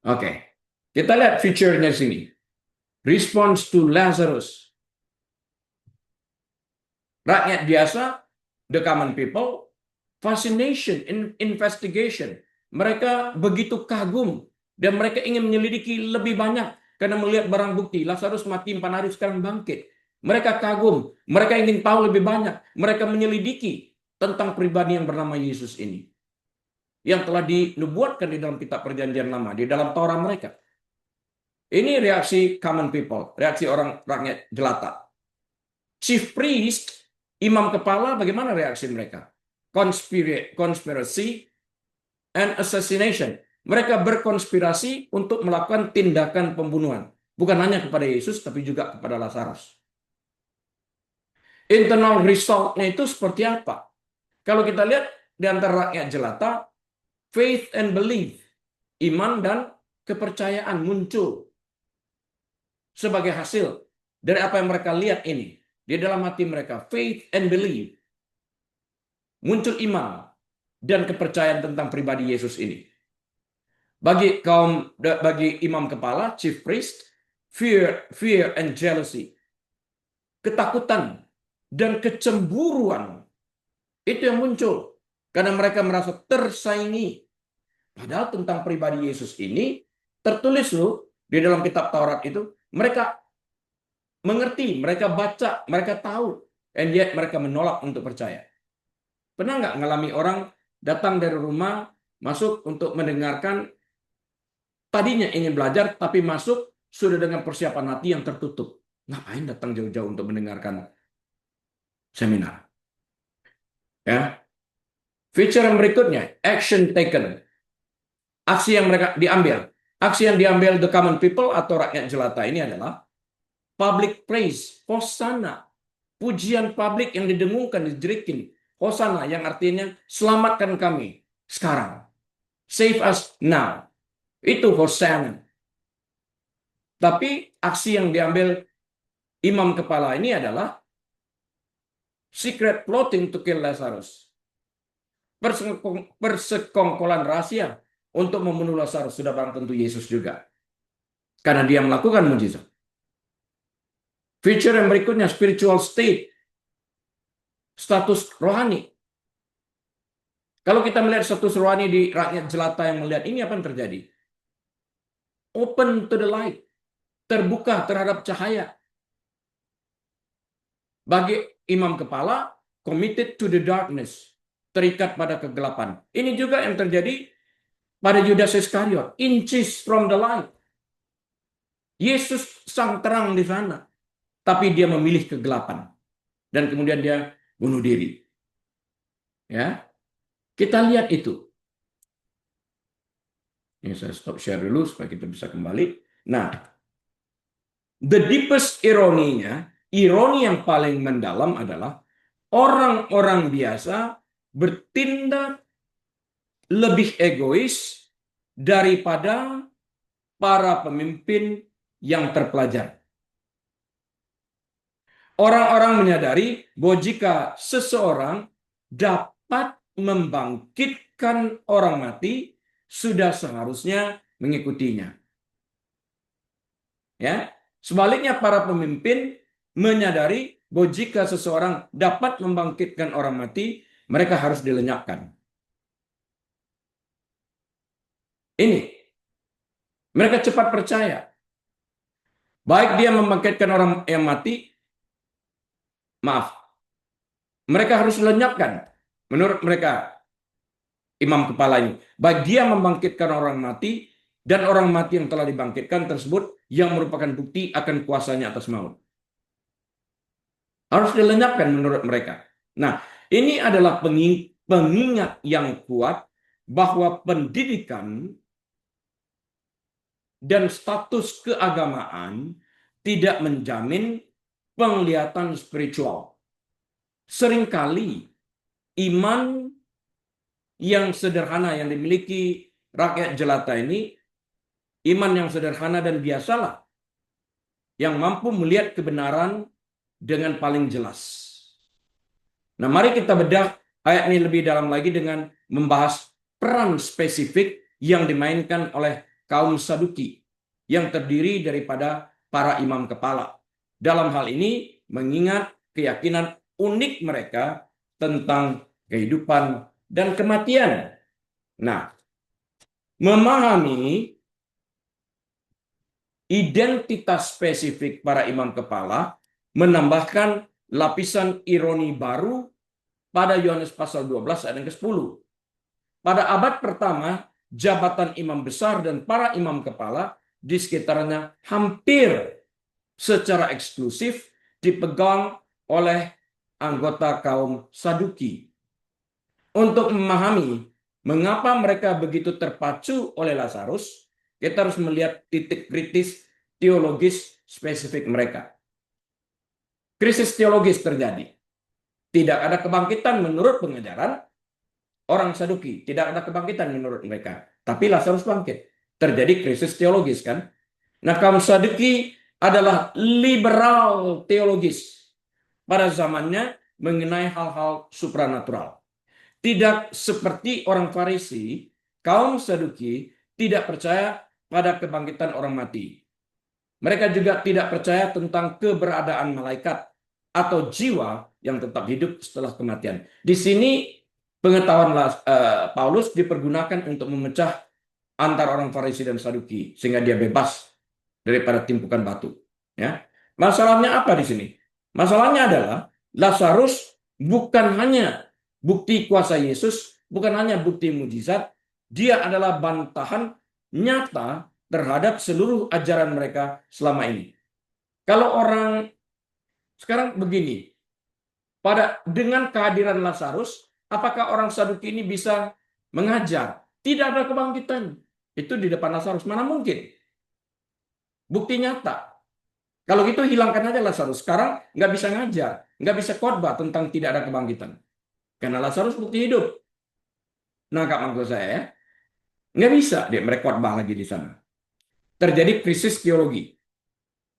Oke, kita lihat feature-nya sini. Response to Lazarus. Rakyat biasa, the common people, fascination, investigation. Mereka begitu kagum dan mereka ingin menyelidiki lebih banyak karena melihat barang bukti. Lazarus mati 4 hari sekarang bangkit. Mereka kagum, mereka ingin tahu lebih banyak. Mereka menyelidiki tentang pribadi yang bernama Yesus ini. Yang telah dinubuatkan di dalam kitab perjanjian lama, di dalam Taurat mereka. Ini reaksi common people, reaksi orang rakyat jelata. Chief priest, imam kepala, bagaimana reaksi mereka? Conspiracy and assassination. Mereka berkonspirasi untuk melakukan tindakan pembunuhan. Bukan hanya kepada Yesus, tapi juga kepada Lazarus. Internal result-nya itu seperti apa? Kalau kita lihat di antara rakyat jelata, faith and belief, iman dan kepercayaan muncul sebagai hasil dari apa yang mereka lihat ini. Di dalam hati mereka, faith and belief. Muncul iman dan kepercayaan tentang pribadi Yesus ini. Bagi imam kepala, chief priest, fear and jealousy. Ketakutan dan kecemburuan. Itu yang muncul. Karena mereka merasa tersaingi. Padahal tentang pribadi Yesus ini, tertulis loh di dalam kitab Taurat itu, mereka mengerti, mereka baca, mereka tahu. And yet mereka menolak untuk percaya. Pernah nggak ngalami orang datang dari rumah, masuk untuk mendengarkan, tadinya ingin belajar, tapi masuk sudah dengan persiapan hati yang tertutup. Ngapain datang jauh-jauh untuk mendengarkan seminar? Ya. Feature yang berikutnya, action taken. Aksi yang mereka diambil. Aksi yang diambil the common people atau rakyat jelata ini adalah public praise, hosana. Pujian publik yang didengungkan, dijerikin. Hosana yang artinya selamatkan kami sekarang. Save us now. Itu hosana. Tapi aksi yang diambil imam kepala ini adalah secret plotting to kill Lazarus. Persekongkolan rahasia untuk membunuh Lazarus. Sudah barang tentu Yesus juga. Karena dia melakukan mujizat. Feature yang berikutnya, spiritual state. Status rohani. Kalau kita melihat status rohani di rakyat jelata yang melihat ini, apa yang terjadi? Open to the light. Terbuka terhadap cahaya. Bagi imam kepala, committed to the darkness. Terikat pada kegelapan. Ini juga yang terjadi pada Yudas Iskariot. Inches from the light. Yesus sang terang di sana. Tapi dia memilih kegelapan. Dan kemudian dia bunuh diri. Ya, kita lihat itu. Ini saya stop share dulu supaya kita bisa kembali. Nah, the deepest ironinya, ironi yang paling mendalam adalah orang-orang biasa bertindak lebih egois daripada para pemimpin yang terpelajar. Orang-orang menyadari bahwa jika seseorang dapat membangkitkan orang mati, sudah seharusnya mengikutinya. Ya, sebaliknya para pemimpin menyadari bahwa jika seseorang dapat membangkitkan orang mati, mereka harus dilenyapkan. Ini, mereka cepat percaya. Baik dia membangkitkan orang yang mati, maaf, mereka harus dilenyapkan. Menurut mereka, imam kepala ini, baik dia membangkitkan orang mati, dan orang mati yang telah dibangkitkan tersebut yang merupakan bukti akan kuasanya atas maut. Harus dilenyapkan menurut mereka. Nah, ini adalah pengingat yang kuat bahwa pendidikan dan status keagamaan tidak menjamin penglihatan spiritual. Seringkali iman yang sederhana yang dimiliki rakyat jelata ini iman yang sederhana dan biasalah yang mampu melihat kebenaran dengan paling jelas. Nah, mari kita bedah ayat ini lebih dalam lagi dengan membahas peran spesifik yang dimainkan oleh kaum Saduki yang terdiri daripada para imam kepala. Dalam hal ini mengingat keyakinan unik mereka tentang kehidupan dan kematian. Nah, memahami identitas spesifik para imam kepala menambahkan lapisan ironi baru pada Yohanes pasal 12 ayat yang ke-10. Pada abad pertama, jabatan imam besar dan para imam kepala di sekitarnya hampir secara eksklusif dipegang oleh anggota kaum Saduki. Untuk memahami mengapa mereka begitu terpacu oleh Lazarus, kita harus melihat titik kritis teologis spesifik mereka. Krisis teologis terjadi. Tidak ada kebangkitan menurut pengajaran orang Saduki. Tidak ada kebangkitan menurut mereka. Tapi Lazarus bangkit. Terjadi krisis teologis kan. Nah, kaum Saduki adalah liberal teologis pada zamannya mengenai hal-hal supranatural. Tidak seperti orang Farisi, kaum Saduki tidak percaya pada kebangkitan orang mati. Mereka juga tidak percaya tentang keberadaan malaikat atau jiwa yang tetap hidup setelah kematian. Di sini pengetahuan Paulus dipergunakan untuk memecah antara orang Farisi dan Saduki sehingga dia bebas daripada timpukan batu. Ya, masalahnya apa di sini? Masalahnya adalah Lazarus bukan hanya bukti kuasa Yesus, bukan hanya bukti mujizat, dia adalah bantahan nyata terhadap seluruh ajaran mereka selama ini. Kalau orang sekarang begini, dengan kehadiran Lazarus, apakah orang Saduki ini bisa mengajar? Tidak ada kebangkitan. Itu di depan Lazarus. Mana mungkin? Bukti nyata. Kalau gitu hilangkan aja Lazarus. Sekarang nggak bisa ngajar. Nggak bisa khotbah tentang tidak ada kebangkitan. Karena Lazarus bukti hidup. Nangkap maksud saya ya? Nggak bisa dia mereka khotbah lagi di sana. Terjadi krisis teologi.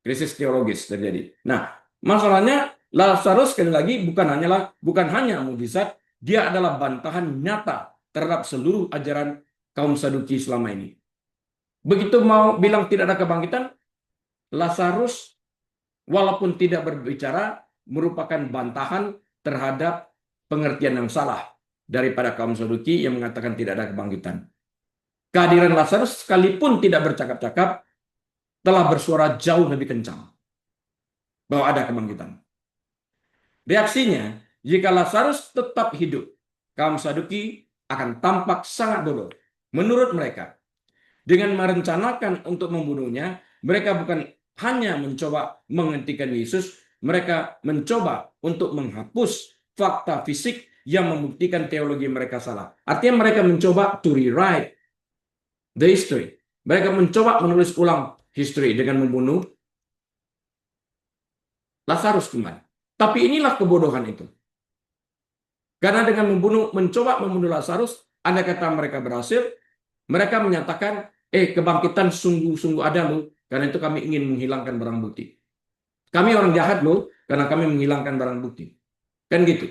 Krisis teologis terjadi. Nah, masalahnya Lazarus sekali lagi bukan hanya mukjizat, dia adalah bantahan nyata terhadap seluruh ajaran kaum Saduki selama ini. Begitu mau bilang tidak ada kebangkitan, Lazarus walaupun tidak berbicara merupakan bantahan terhadap pengertian yang salah daripada kaum Saduki yang mengatakan tidak ada kebangkitan. Kehadiran Lazarus sekalipun tidak bercakap-cakap telah bersuara jauh lebih kencang bahwa ada kebangkitan. Reaksinya, jika Lazarus tetap hidup, kaum Saduki akan tampak sangat bodoh. Menurut mereka, dengan merencanakan untuk membunuhnya, mereka bukan hanya mencoba menghentikan Yesus, mereka mencoba untuk menghapus fakta fisik yang membuktikan teologi mereka salah. Artinya mereka mencoba to rewrite the history. Mereka mencoba menulis ulang history dengan membunuh Lazarus kembali. Tapi inilah kebodohan itu. Karena dengan mencoba membunuh Lazarus, andai kata mereka berhasil, mereka menyatakan, kebangkitan sungguh-sungguh ada loh, karena itu kami ingin menghilangkan barang bukti. Kami orang jahat loh, karena kami menghilangkan barang bukti. Kan gitu.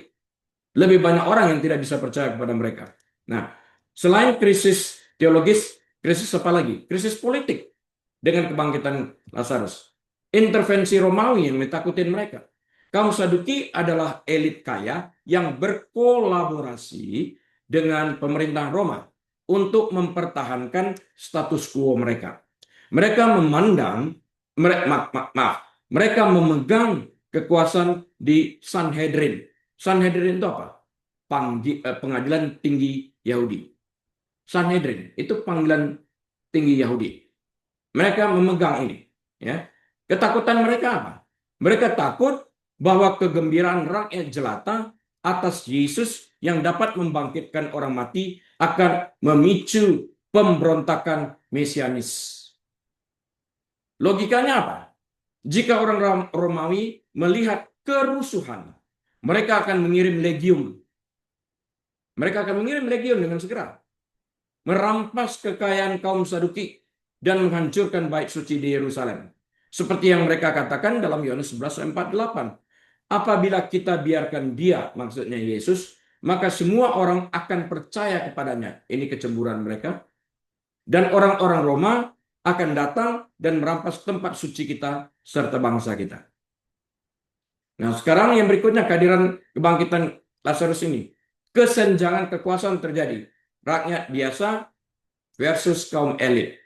Lebih banyak orang yang tidak bisa percaya kepada mereka. Nah, selain krisis teologis, krisis apa lagi? Krisis politik dengan kebangkitan Lazarus. Intervensi Romawi yang mentakutin mereka. Kaum Saduki adalah elit kaya yang berkolaborasi dengan pemerintah Roma untuk mempertahankan status quo mereka. Mereka mereka memegang kekuasaan di Sanhedrin. Sanhedrin itu apa? Pengadilan tinggi Yahudi. Sanhedrin itu panggilan tinggi Yahudi. Mereka memegang ini. Ya. Ketakutan mereka apa? Mereka takut bahwa kegembiraan rakyat jelata atas Yesus yang dapat membangkitkan orang mati akan memicu pemberontakan mesianis. Logikanya apa? Jika orang Romawi melihat kerusuhan, mereka akan mengirim legium. Mereka akan mengirim legium dengan segera. Merampas kekayaan kaum Saduki dan menghancurkan bait suci di Yerusalem. Seperti yang mereka katakan dalam Yohanes 11 ayat 48. Apabila kita biarkan dia, maksudnya Yesus, maka semua orang akan percaya kepadanya. Ini kecemburuan mereka. Dan orang-orang Roma akan datang dan merampas tempat suci kita serta bangsa kita. Nah, sekarang yang berikutnya kehadiran kebangkitan Lazarus ini. Kesenjangan kekuasaan terjadi. Rakyat biasa versus kaum elit.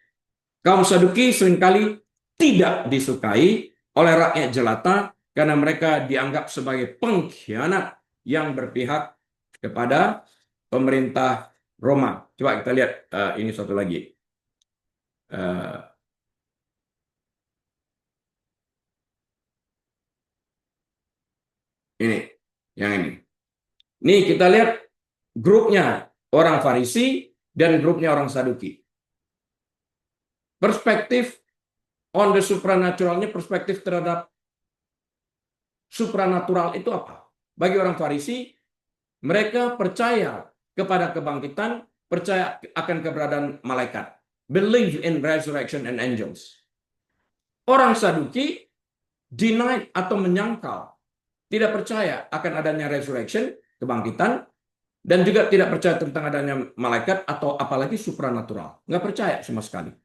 Kaum Saduki seringkali tidak disukai oleh rakyat jelata karena mereka dianggap sebagai pengkhianat yang berpihak kepada pemerintah Roma. Coba kita lihat ini satu lagi. Ini, yang ini. Nih kita lihat grupnya orang Farisi dan grupnya orang Saduki. Perspektif on the supernaturalnya, perspektif terhadap supranatural itu apa? Bagi orang Farisi, mereka percaya kepada kebangkitan, percaya akan keberadaan malaikat. Believe in resurrection and angels. Orang Saduki deny atau menyangkal, tidak percaya akan adanya resurrection, kebangkitan, dan juga tidak percaya tentang adanya malaikat atau apalagi supranatural. Nggak percaya sama sekali.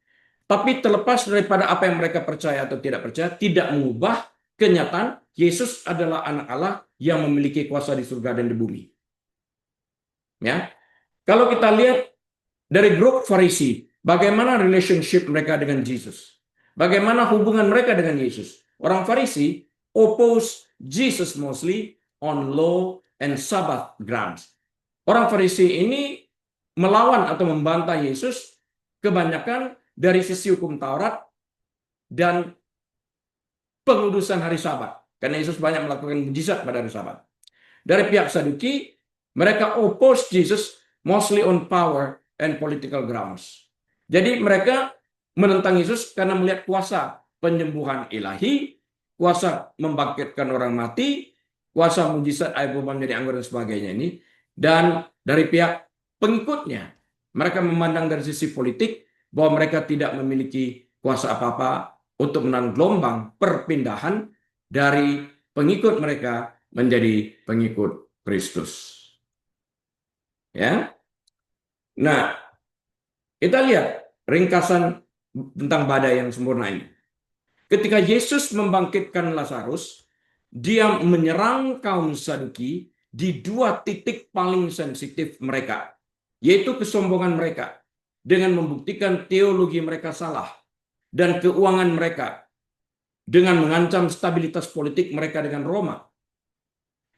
Tapi terlepas daripada apa yang mereka percaya atau tidak percaya, tidak mengubah kenyataan Yesus adalah anak Allah yang memiliki kuasa di surga dan di bumi. Ya, kalau kita lihat dari grup Farisi, bagaimana relationship mereka dengan Yesus? Bagaimana hubungan mereka dengan Yesus? Orang Farisi oppose Jesus mostly on law and Sabbath grounds. Orang Farisi ini melawan atau membantah Yesus kebanyakan dari sisi hukum Taurat dan pengudusan hari Sabat. Karena Yesus banyak melakukan mujizat pada hari Sabat. Dari pihak Saduki, mereka oppose Jesus mostly on power and political grounds. Jadi mereka menentang Yesus karena melihat kuasa penyembuhan ilahi, kuasa membangkitkan orang mati, kuasa mujizat air berubah menjadi anggur dan sebagainya ini. Dan dari pihak pengikutnya, mereka memandang dari sisi politik bahwa mereka tidak memiliki kuasa apa-apa untuk menahan gelombang perpindahan dari pengikut mereka menjadi pengikut Kristus. Ya. Nah, kita lihat ringkasan tentang badai yang sempurna ini. Ketika Yesus membangkitkan Lazarus, dia menyerang kaum Saduki di dua titik paling sensitif mereka, yaitu kesombongan mereka dengan membuktikan teologi mereka salah dan keuangan mereka dengan mengancam stabilitas politik mereka dengan Roma.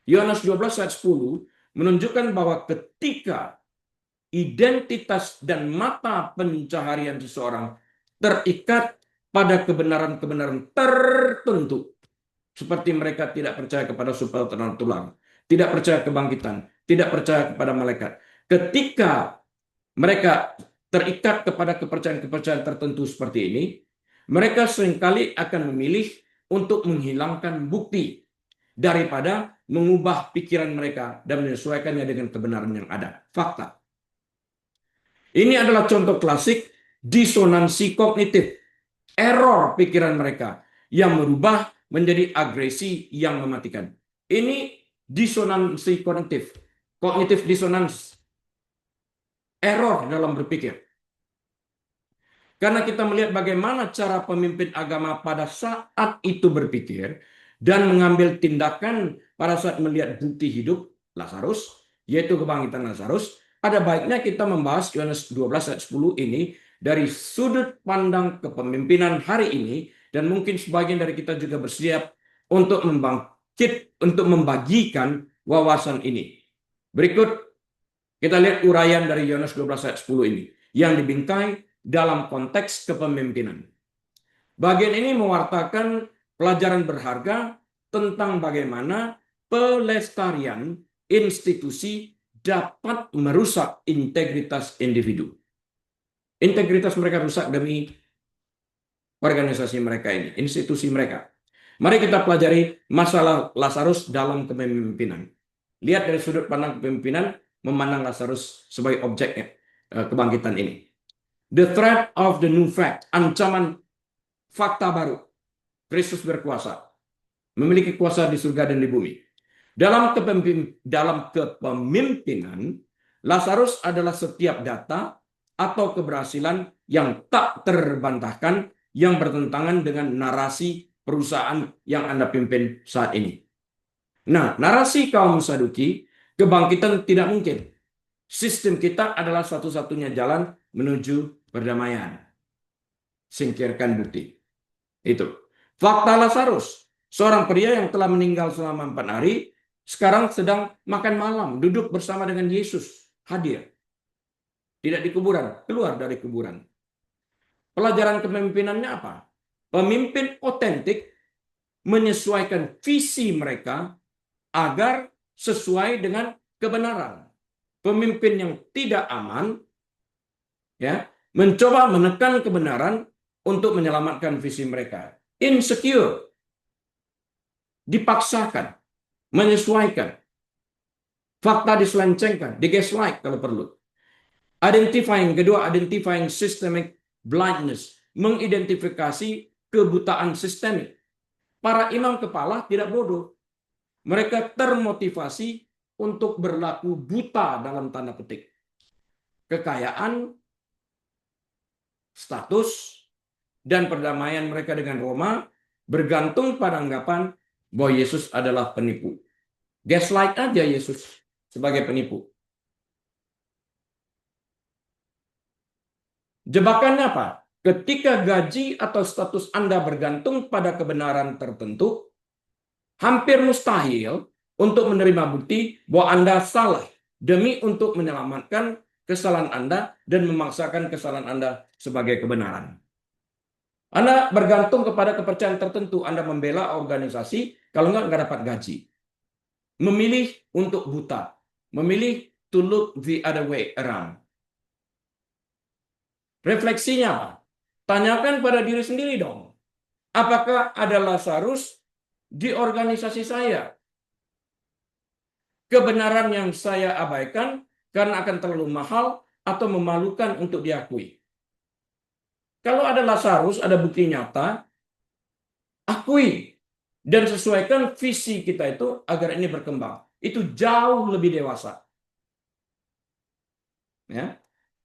Yohanes 12 ayat 10 menunjukkan bahwa ketika identitas dan mata pencaharian seseorang terikat pada kebenaran-kebenaran tertentu, seperti mereka tidak percaya kepada supernatural, tidak percaya kebangkitan, tidak percaya kepada malaikat. Ketika mereka terikat kepada kepercayaan-kepercayaan tertentu seperti ini, mereka seringkali akan memilih untuk menghilangkan bukti daripada mengubah pikiran mereka dan menyesuaikannya dengan kebenaran yang ada, fakta. Ini adalah contoh klasik disonansi kognitif, error pikiran mereka yang berubah menjadi agresi yang mematikan. Ini disonansi kognitif, kognitif disonans, error dalam berpikir. Karena kita melihat bagaimana cara pemimpin agama pada saat itu berpikir dan mengambil tindakan pada saat melihat bukti hidup Lazarus, yaitu kebangkitan Lazarus, ada baiknya kita membahas Yohanes 12 ayat 10 ini dari sudut pandang kepemimpinan hari ini, dan mungkin sebagian dari kita juga bersiap untuk membagikan wawasan ini. Berikut kita lihat uraian dari Yohanes 12 ayat 10 ini yang dibingkai dalam konteks kepemimpinan. Bagian ini mewartakan pelajaran berharga tentang bagaimana pelestarian institusi dapat merusak integritas individu. Integritas mereka rusak demi organisasi mereka ini, institusi mereka. Mari kita pelajari masalah Lazarus dalam kepemimpinan. Lihat dari sudut pandang kepemimpinan, memandang Lazarus sebagai objek kebangkitan ini. The threat of the new fact, ancaman fakta baru. Kristus berkuasa, memiliki kuasa di surga dan di bumi. Dalam kepemimpinan, Lazarus adalah setiap data atau keberhasilan yang tak terbantahkan yang bertentangan dengan narasi perusahaan yang Anda pimpin saat ini. Nah, narasi kaum Saduki, kebangkitan tidak mungkin. Sistem kita adalah satu-satunya jalan menuju perdamaian. Singkirkan bukti. Itu. Fakta Lazarus, seorang pria yang telah meninggal selama 4 hari, sekarang sedang makan malam, duduk bersama dengan Yesus, hadir. Tidak di kuburan, keluar dari kuburan. Pelajaran kepemimpinannya apa? Pemimpin otentik menyesuaikan visi mereka agar sesuai dengan kebenaran. Pemimpin yang tidak aman ya, mencoba menekan kebenaran untuk menyelamatkan visi mereka. Insecure, dipaksakan, menyesuaikan. Fakta diselencengkan, digaslight kalau perlu. Identifying systemic blindness, mengidentifikasi kebutaan sistemik. Para imam kepala tidak bodoh. Mereka termotivasi untuk berlaku buta dalam tanda petik. Kekayaan, status, dan perdamaian mereka dengan Roma bergantung pada anggapan bahwa Yesus adalah penipu. Gaslight aja Yesus sebagai penipu. Jebakannya apa? Ketika gaji atau status Anda bergantung pada kebenaran tertentu, hampir mustahil untuk menerima bukti bahwa Anda salah demi untuk menyelamatkan kesalahan Anda dan memaksakan kesalahan Anda sebagai kebenaran. Anda bergantung kepada kepercayaan tertentu. Anda membela organisasi, kalau nggak dapat gaji. Memilih untuk buta. Memilih to look the other way around. Refleksinya apa? Tanyakan pada diri sendiri dong. Apakah ada Lazarus di organisasi saya? Kebenaran yang saya abaikan karena akan terlalu mahal atau memalukan untuk diakui. Kalau ada Lazarus, ada bukti nyata, akui dan sesuaikan visi kita itu agar ini berkembang. Itu jauh lebih dewasa. Ya.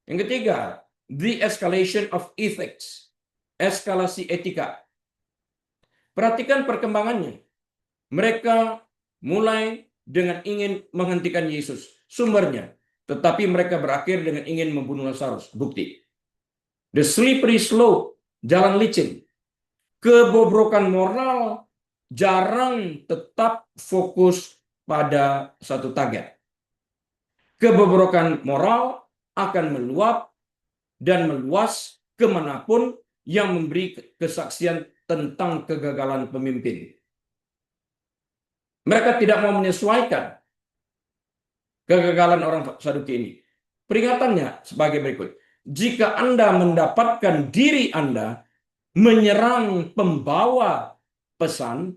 Yang ketiga, the escalation of ethics. Eskalasi etika. Perhatikan perkembangannya. Mereka mulai dengan ingin menghentikan Yesus. Sumbernya. Tetapi mereka berakhir dengan ingin membunuh Lazarus. Bukti. The slippery slope. Jalan licin. Kebobrokan moral jarang tetap fokus pada satu target. Kebobrokan moral akan meluap dan meluas kemanapun yang memberi kesaksian tentang kegagalan pemimpin. Mereka tidak mau menyesuaikan kegagalan orang Saduki ini. Peringatannya sebagai berikut. Jika Anda mendapatkan diri Anda menyerang pembawa pesan,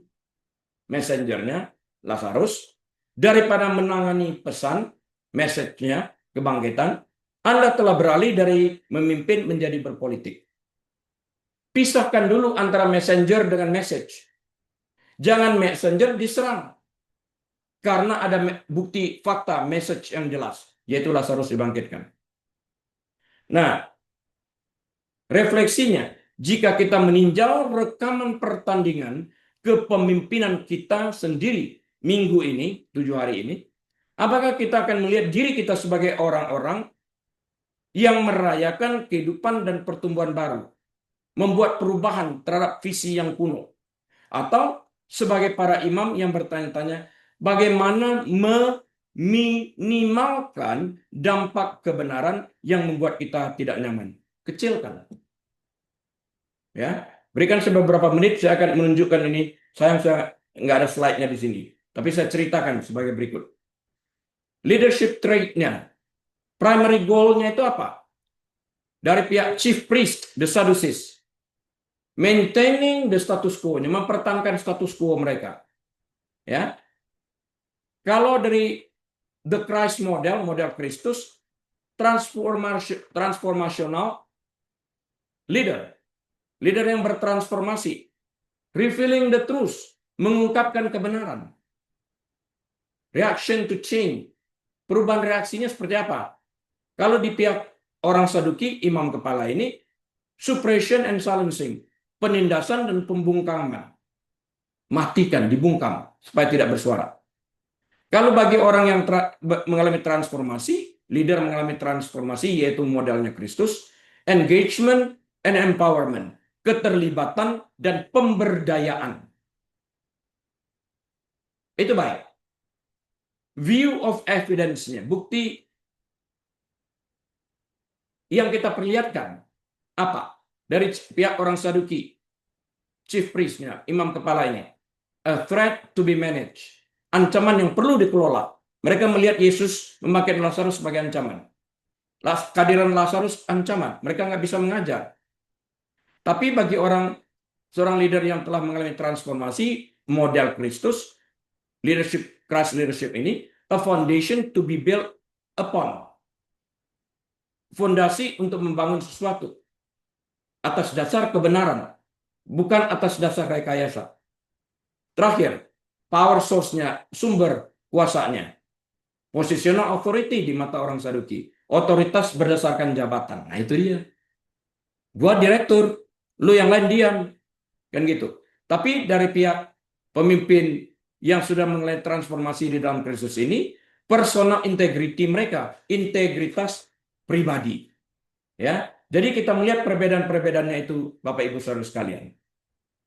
messengernya, Lazarus, daripada menangani pesan, message-nya, kebangkitan, Anda telah beralih dari memimpin menjadi berpolitik. Pisahkan dulu antara messenger dengan message. Jangan messenger diserang. Karena ada bukti fakta, message yang jelas. Yaitu Lazarus dibangkitkan. Nah, refleksinya, jika kita meninjau rekaman pertandingan kepemimpinan kita sendiri minggu ini, 7 hari ini, apakah kita akan melihat diri kita sebagai orang-orang yang merayakan kehidupan dan pertumbuhan baru, membuat perubahan terhadap visi yang kuno, atau sebagai para imam yang bertanya-tanya bagaimana meminimalkan dampak kebenaran yang membuat kita tidak nyaman? Kecilkan. Ya, berikan beberapa menit, saya akan menunjukkan ini. Sayang saya nggak ada slide-nya di sini, tapi saya ceritakan sebagai berikut. Leadership trait-nya, primary goal-nya itu apa? Dari pihak chief priest, the Sadducees, maintaining the status quo-nya, mempertahankan status quo mereka. Ya, kalau dari the Christ model, model Kristus, transformasional, leader. Leader yang bertransformasi. Revealing the truth. Mengungkapkan kebenaran. Reaction to change. Perubahan reaksinya seperti apa? Kalau di pihak orang Saduki, imam kepala ini, suppression and silencing. Penindasan dan pembungkaman. Matikan, dibungkam, supaya tidak bersuara. Kalau bagi orang yang mengalami transformasi, leader mengalami transformasi, yaitu modelnya Kristus, engagement and empowerment, keterlibatan dan pemberdayaan. Itu baik. View of evidence-nya, bukti yang kita perlihatkan, apa? Dari pihak orang Saduki, chief priest-nya, imam kepala ini, a threat to be managed, ancaman yang perlu dikelola. Mereka melihat Yesus memakai Lazarus sebagai ancaman. Kehadiran Lazarus ancaman. Mereka nggak bisa mengajar. Tapi bagi seorang leader yang telah mengalami transformasi, model Kristus, Christ leadership ini, a foundation to be built upon. Fondasi untuk membangun sesuatu. Atas dasar kebenaran. Bukan atas dasar rekayasa. Terakhir, power source-nya, sumber kuasanya. Positional authority di mata orang Saduki. Otoritas berdasarkan jabatan. Nah itu dia. Gua direktur, lu yang lain diam. Kan gitu. Tapi dari pihak pemimpin yang sudah mengalami transformasi di dalam Kristus ini, personal integrity mereka, integritas pribadi. Ya. Jadi kita melihat perbedaan-perbedaannya itu Bapak Ibu Saudara sekalian.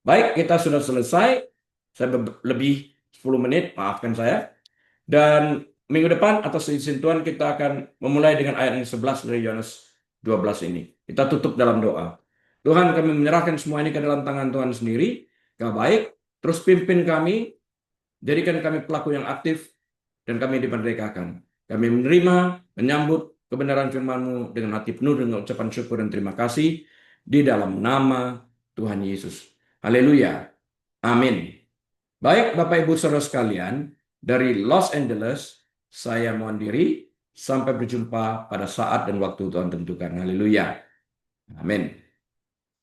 Baik, kita sudah selesai. Saya lebih 10 menit, maafkan saya. Dan minggu depan atas izin Tuhan kita akan memulai dengan ayat yang 11 dari Yohanes 12 ini. Kita tutup dalam doa. Tuhan, kami menyerahkan semua ini ke dalam tangan Tuhan sendiri. Kau baik, terus pimpin kami, jadikan kami pelaku yang aktif, dan kami dimerdekakan. Kami menerima, menyambut kebenaran firman-Mu dengan hati penuh dengan ucapan syukur dan terima kasih di dalam nama Tuhan Yesus. Haleluya. Amin. Baik, Bapak Ibu Saudara sekalian, dari Los Angeles, saya mohon diri. Sampai berjumpa pada saat dan waktu Tuhan tentukan. Haleluya. Amin.